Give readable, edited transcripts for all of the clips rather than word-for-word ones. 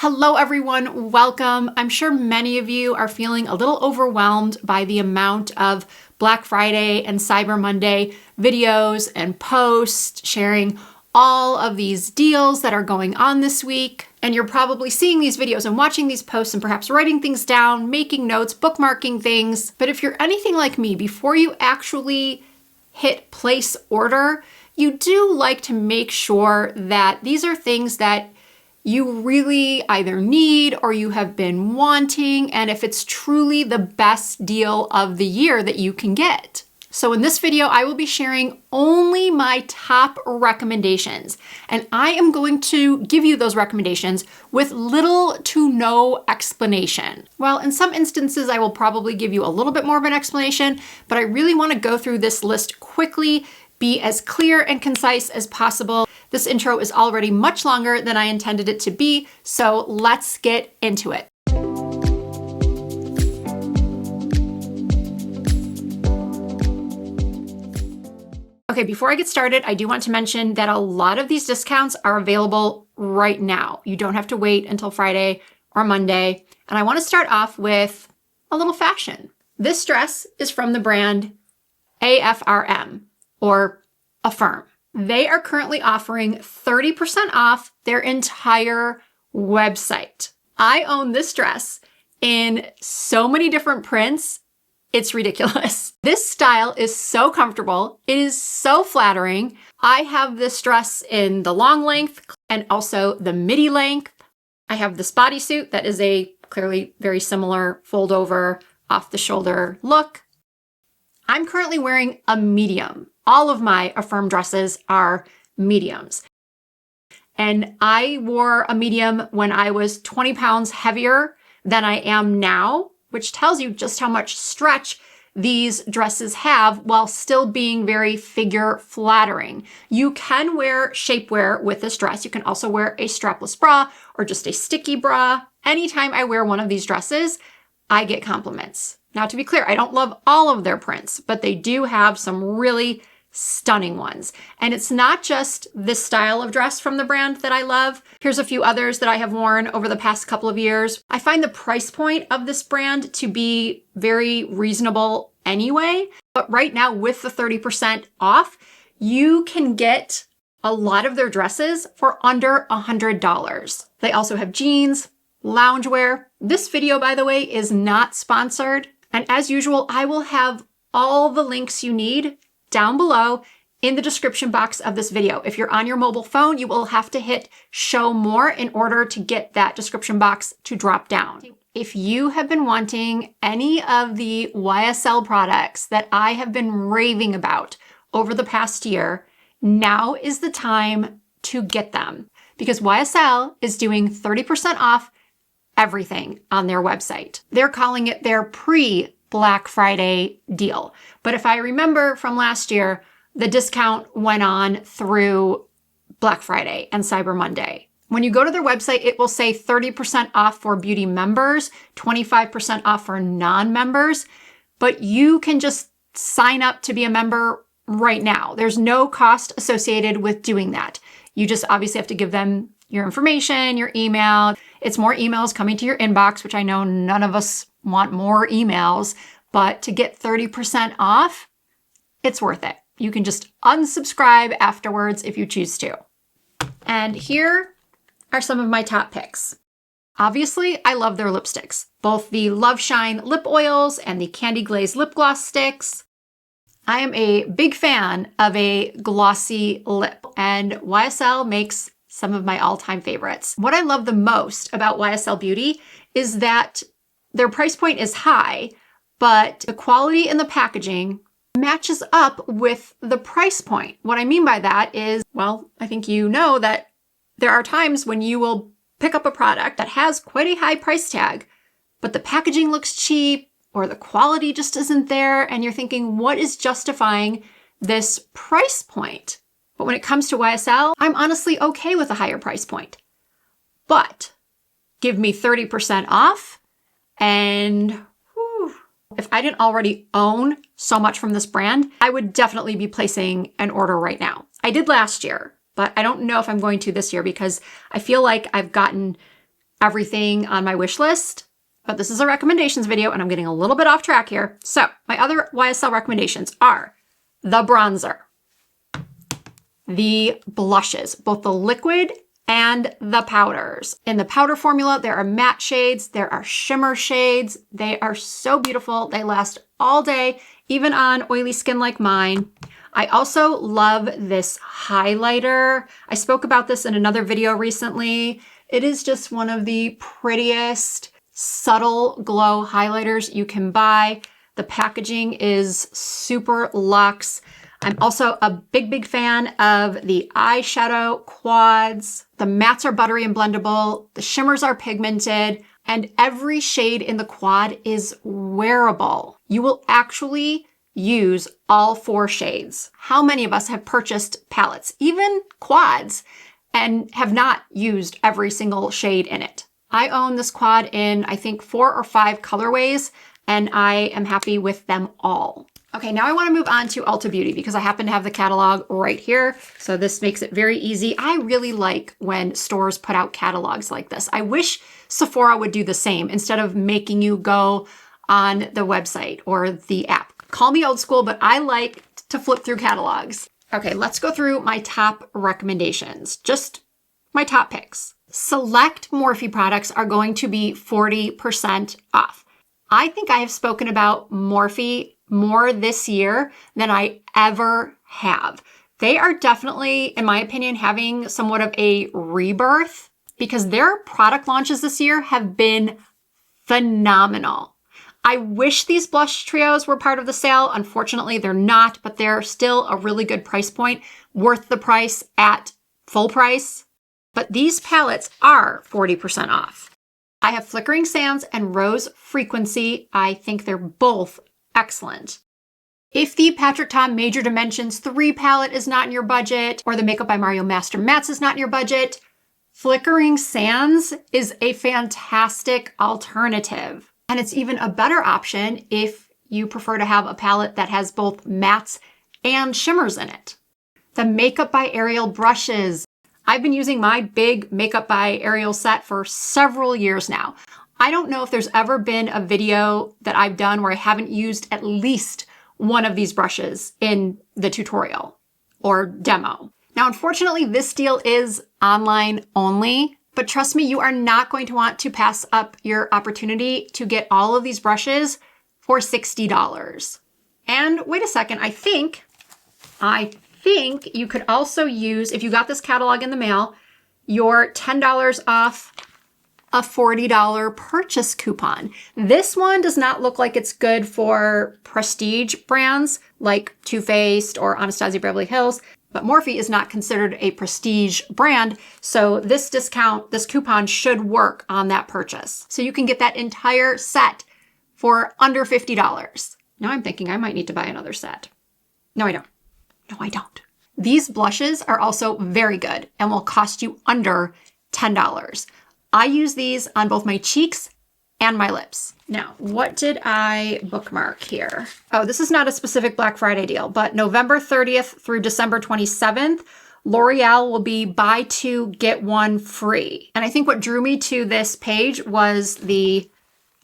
Hello everyone, welcome. I'm sure many of you are feeling a little overwhelmed by the amount of Black Friday and Cyber Monday videos and posts sharing all of these deals that are going on this week. And you're probably seeing these videos and watching these posts and perhaps writing things down, making notes, bookmarking things. But if you're anything like me, before you actually hit place order, you do like to make sure that these are things that you really either need or you have been wanting, and if it's truly the best deal of the year that you can get. So in this video, I will be sharing only my top recommendations, and I am going to give you those recommendations with little to no explanation. Well, in some instances, I will probably give you a little bit more of an explanation, but I really want to go through this list quickly, be as clear and concise as possible. This intro is already much longer than I intended it to be, so let's get into it. Okay, before I get started, I do want to mention that a lot of these discounts are available right now. You don't have to wait until Friday or Monday. And I want to start off with a little fashion. This dress is from the brand AFRM, or Affirm. They are currently offering 30% off their entire website. I own this dress in so many different prints, it's ridiculous. This style is so comfortable. It is so flattering. I have this dress in the long length and also the midi length. I have this bodysuit that is a clearly very similar fold over off the shoulder look. I'm currently wearing a medium. All of my Affirm dresses are mediums. And I wore a medium when I was 20 pounds heavier than I am now, which tells you just how much stretch these dresses have while still being very figure flattering. You can wear shapewear with this dress. You can also wear a strapless bra or just a sticky bra. Anytime I wear one of these dresses, I get compliments. Now, to be clear, I don't love all of their prints, but they do have some really stunning ones. And it's not just this style of dress from the brand that I love. Here's a few others that I have worn over the past couple of years. I find the price point of this brand to be very reasonable anyway. But right now with the 30% off, you can get a lot of their dresses for under $100. They also have jeans, loungewear. This video, by the way, is not sponsored. And as usual, I will have all the links you need down below in the description box of this video. If you're on your mobile phone, you will have to hit show more in order to get that description box to drop down. If you have been wanting any of the YSL products that I have been raving about over the past year, now is the time to get them because YSL is doing 30% off everything on their website. They're calling it their pre-Black Friday deal. But if I remember from last year, the discount went on through Black Friday and Cyber Monday. When you go to their website, it will say 30% off for beauty members, 25% off for non-members, but you can just sign up to be a member right now. There's no cost associated with doing that. You just obviously have to give them your information, your email. It's more emails coming to your inbox, which I know none of us want more emails, but to get 30% off, it's worth it. You can just unsubscribe afterwards if you choose to. And here are some of my top picks. Obviously, I love their lipsticks, both the Love Shine lip oils and the Candy Glaze lip gloss sticks. I am a big fan of a glossy lip, and YSL makes some of my all-time favorites. What I love the most about YSL Beauty is that their price point is high, but the quality in the packaging matches up with the price point. What I mean by that is, well, I think you know that there are times when you will pick up a product that has quite a high price tag, but the packaging looks cheap or the quality just isn't there, and you're thinking, what is justifying this price point? But when it comes to YSL, I'm honestly okay with a higher price point. But give me 30% off, and whew, if I didn't already own so much from this brand, I would definitely be placing an order right now. I did last year, but I don't know if I'm going to this year because I feel like I've gotten everything on my wish list, but this is a recommendations video and I'm getting a little bit off track here. So my other YSL recommendations are the bronzer, the blushes, both the liquid and the powders. In the powder formula, there are matte shades, there are shimmer shades. They are so beautiful. They last all day, even on oily skin like mine. I also love this highlighter. I spoke about this in another video recently. It is just one of the prettiest subtle glow highlighters you can buy. The packaging is super luxe. I'm also a big fan of the eyeshadow quads. The mattes are buttery and blendable. The shimmers are pigmented, and every shade in the quad is wearable. You will actually use all 4 shades. How many of us have purchased palettes, even quads, and have not used every single shade in it? I own this quad in, I think, 4 or 5 colorways, and I am happy with them all. Okay, now I want to move on to Ulta Beauty because I happen to have the catalog right here. So this makes it very easy. I really like when stores put out catalogs like this. I wish Sephora would do the same instead of making you go on the website or the app. Call me old school, but I like to flip through catalogs. Okay, let's go through my top recommendations. Just my top picks. Select Morphe products are going to be 40% off. I think I have spoken about Morphe more this year than I ever have. They are definitely, in my opinion, having somewhat of a rebirth because their product launches this year have been phenomenal. I wish these blush trios were part of the sale. Unfortunately, they're not, but they're still a really good price point, worth the price at full price. But these palettes are 40% off. I have Flickering Sands and Rose Frequency. I think they're both excellent. If the Patrick Ta Major Dimensions 3 palette is not in your budget, or the Makeup by Mario Master Mattes is not in your budget, Flickering Sands is a fantastic alternative. And it's even a better option if you prefer to have a palette that has both mattes and shimmers in it. The Makeup by Ariel brushes. I've been using my big Makeup by Ariel set for several years now. I don't know if there's ever been a video that I've done where I haven't used at least one of these brushes in the tutorial or demo. Now, unfortunately, this deal is online only, but trust me, you are not going to want to pass up your opportunity to get all of these brushes for $60. And wait a second, I think you could also use, if you got this catalog in the mail, your $10 off a $40 purchase coupon. This one does not look like it's good for prestige brands like Too Faced or Anastasia Beverly Hills, but Morphe is not considered a prestige brand, so this discount, this coupon should work on that purchase. So you can get that entire set for under $50. Now I'm thinking I might need to buy another set. No, I don't. No, I don't. These blushes are also very good and will cost you under $10. I use these on both my cheeks and my lips. Now, what did I bookmark here? Oh, this is not a specific Black Friday deal, but November 30th through December 27th, L'Oreal will be buy 2, get 1 free. And I think what drew me to this page was the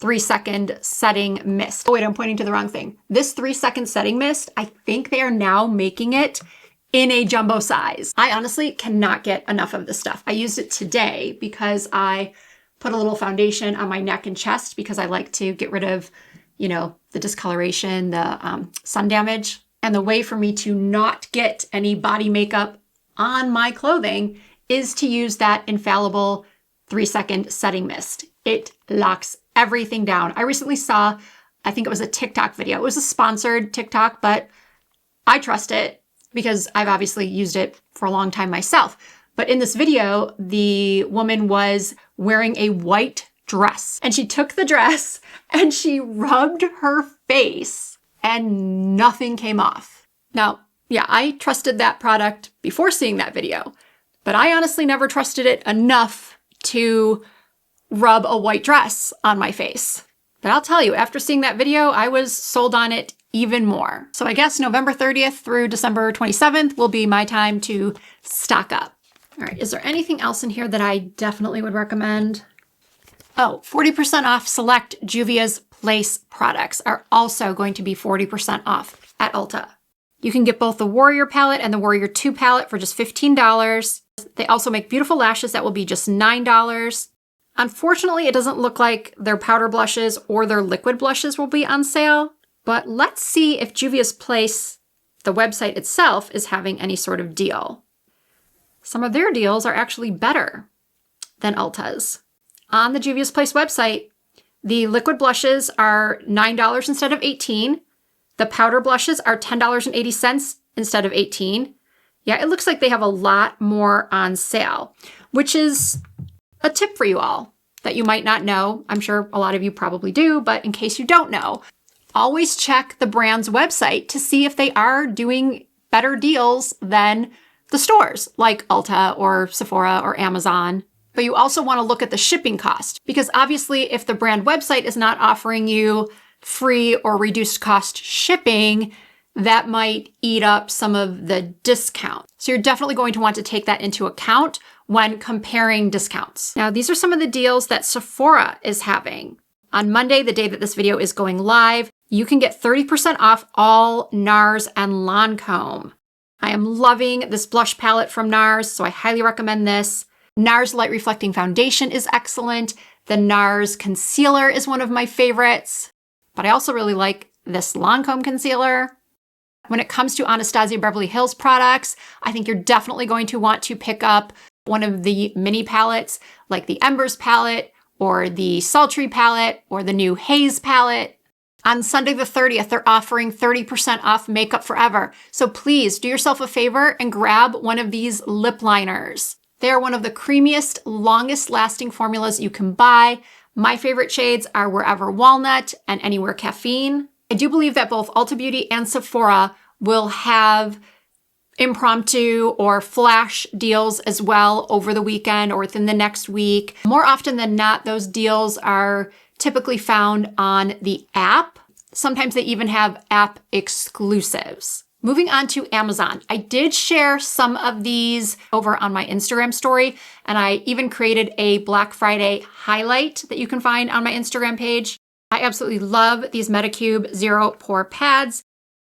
3-second setting mist. Oh wait, I'm pointing to the wrong thing. This 3-second setting mist, I think they are now making it in a jumbo size. I honestly cannot get enough of this stuff. I used it today because I put a little foundation on my neck and chest because I like to get rid of, you know, the discoloration, the sun damage. And the way for me to not get any body makeup on my clothing is to use that infallible 3-second setting mist. It locks everything down. I recently saw, I think it was a TikTok video. It was a sponsored TikTok, but I trust it because I've obviously used it for a long time myself. But in this video, the woman was wearing a white dress and she took the dress and she rubbed her face and nothing came off. Now, yeah, I trusted that product before seeing that video, but I honestly never trusted it enough to rub a white dress on my face. But I'll tell you, after seeing that video, I was sold on it even more. So I guess November 30th through December 27th will be my time to stock up. All right, is there anything else in here that I definitely would recommend? Oh, 40% off select Juvia's Place products are also going to be 40% off at Ulta. You can get both the Warrior palette and the Warrior 2 palette for just $15. They also make beautiful lashes that will be just $9. Unfortunately, it doesn't look like their powder blushes or their liquid blushes will be on sale, but let's see if Juvia's Place, the website itself, is having any sort of deal. Some of their deals are actually better than Ulta's. On the Juvia's Place website, the liquid blushes are $9 instead of $18. The powder blushes are $10.80 instead of $18. Yeah, it looks like they have a lot more on sale, which is a tip for you all that you might not know. I'm sure a lot of you probably do, but in case you don't know, always check the brand's website to see if they are doing better deals than the stores like Ulta or Sephora or Amazon. But you also want to look at the shipping cost, because obviously if the brand website is not offering you free or reduced cost shipping, that might eat up some of the discount. So you're definitely going to want to take that into account when comparing discounts. Now, these are some of the deals that Sephora is having. On Monday, the day that this video is going live, you can get 30% off all NARS and Lancome. I am loving this blush palette from NARS, so I highly recommend this. NARS Light Reflecting Foundation is excellent. The NARS Concealer is one of my favorites, but I also really like this Lancome concealer. When it comes to Anastasia Beverly Hills products, I think you're definitely going to want to pick up one of the mini palettes, like the Embers palette, or the Sultry palette, or the new Haze palette. On Sunday the 30th, they're offering 30% off Makeup Forever. So please do yourself a favor and grab one of these lip liners. They are one of the creamiest, longest lasting formulas you can buy. My favorite shades are Wherever Walnut and Anywhere Caffeine. I do believe that both Ulta Beauty and Sephora will have impromptu or flash deals as well over the weekend or within the next week. More often than not, those deals are typically found on the app. Sometimes they even have app exclusives. Moving on to Amazon. I did share some of these over on my Instagram story, and I even created a Black Friday highlight that you can find on my Instagram page. I absolutely love these Medicube Zero Pore Pads.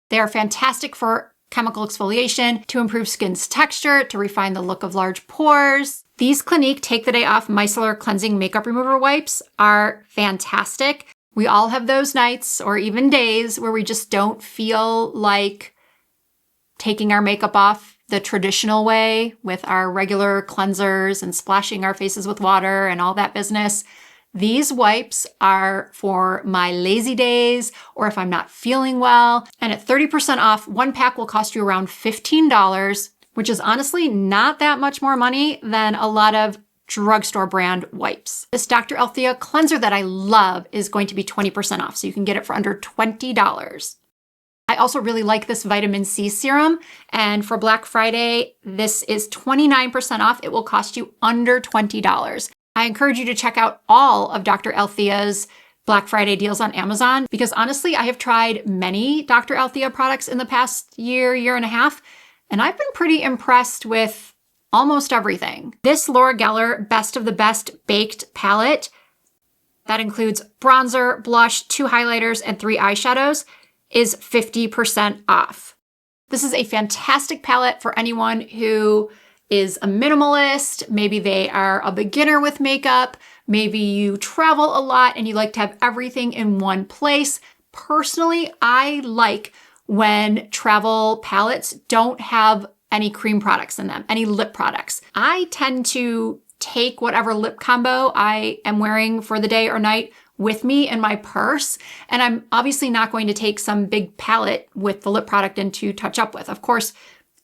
They are fantastic for chemical exfoliation, to improve skin's texture, to refine the look of large pores. These Clinique Take the Day Off Micellar Cleansing Makeup Remover Wipes are fantastic. We all have those nights or even days where we just don't feel like taking our makeup off the traditional way with our regular cleansers and splashing our faces with water and all that business. These wipes are for my lazy days or if I'm not feeling well. And at 30% off, one pack will cost you around $15, which is honestly not that much more money than a lot of drugstore brand wipes. This Dr. Althea cleanser that I love is going to be 20% off, so you can get it for under $20. I also really like this vitamin C serum, and for Black Friday, this is 29% off. It will cost you under $20. I encourage you to check out all of Dr. Althea's Black Friday deals on Amazon, because honestly, I have tried many Dr. Althea products in the past year and a half, and I've been pretty impressed with almost everything. This Laura Geller Best of the Best Baked palette, that includes bronzer, blush, 2 highlighters, and 3 eyeshadows, is 50% off. This is a fantastic palette for anyone who is a minimalist. Maybe they are a beginner with makeup. Maybe you travel a lot and you like to have everything in one place. Personally, I like when travel palettes don't have any cream products in them, any lip products. I tend to take whatever lip combo I am wearing for the day or night with me in my purse. And I'm obviously not going to take some big palette with the lip product in to touch up with. Of course,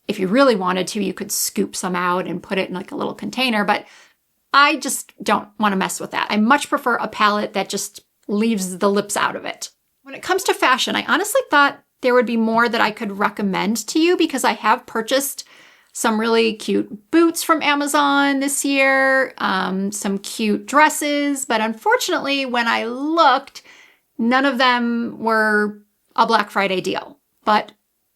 if you really wanted to, you could scoop some out and put it in like a little container, but I just don't want to mess with that. I much prefer a palette that just leaves the lips out of it. When it comes to fashion, I honestly thought there would be more that I could recommend to you, because I have purchased some really cute boots from Amazon this year, some cute dresses, but unfortunately, when I looked, none of them were a Black Friday deal. But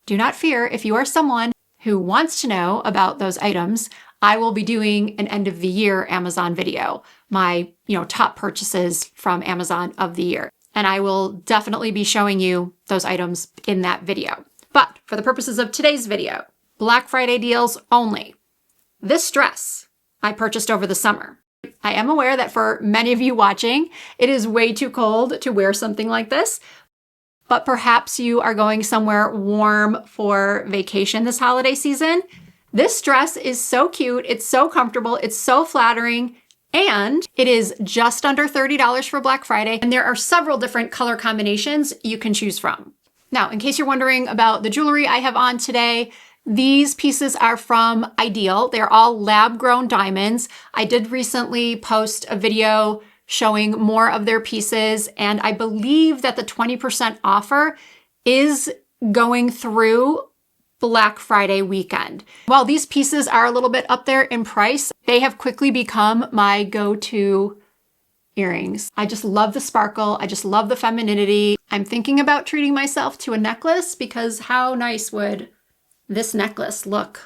do not fear, if you are someone who wants to know about those items, I will be doing an end of the year Amazon video, my, top purchases from Amazon of the year. And I will definitely be showing you those items in that video. But for the purposes of today's video, Black Friday deals only. This dress I purchased over the summer. I am aware that for many of you watching, it is way too cold to wear something like this, but perhaps you are going somewhere warm for vacation this holiday season. This dress is so cute, it's so comfortable, it's so flattering, and it is just under $30 for Black Friday, and there are several different color combinations you can choose from. Now, in case you're wondering about the jewelry I have on today, these pieces are from Ideal. They're all lab-grown diamonds. I did recently post a video showing more of their pieces, and I believe that the 20% offer is going through Black Friday weekend. While these pieces are a little bit up there in price, they have quickly become my go-to earrings. I just love the sparkle. I just love the femininity. I'm thinking about treating myself to a necklace because how nice would this necklace look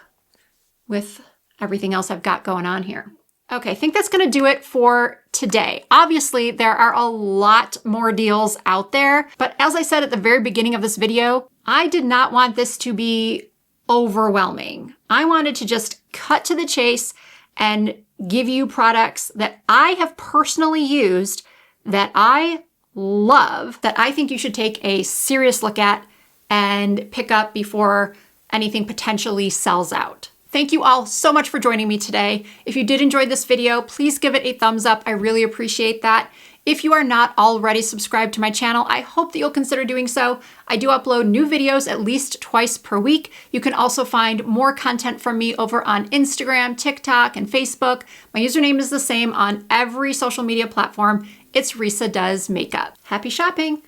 with everything else I've got going on here. Okay, I think that's gonna do it for today. Obviously, there are a lot more deals out there, but as I said at the very beginning of this video, I did not want this to be overwhelming. I wanted to just cut to the chase and give you products that I have personally used, that I love, that I think you should take a serious look at and pick up before anything potentially sells out. Thank you all so much for joining me today. If you did enjoy this video, please give it a thumbs up. I really appreciate that. If you are not already subscribed to my channel, I hope that you'll consider doing so. I do upload new videos at least twice per week. You can also find more content from me over on Instagram, TikTok, and Facebook. My username is the same on every social media platform. It's Risa Does Makeup. Happy shopping!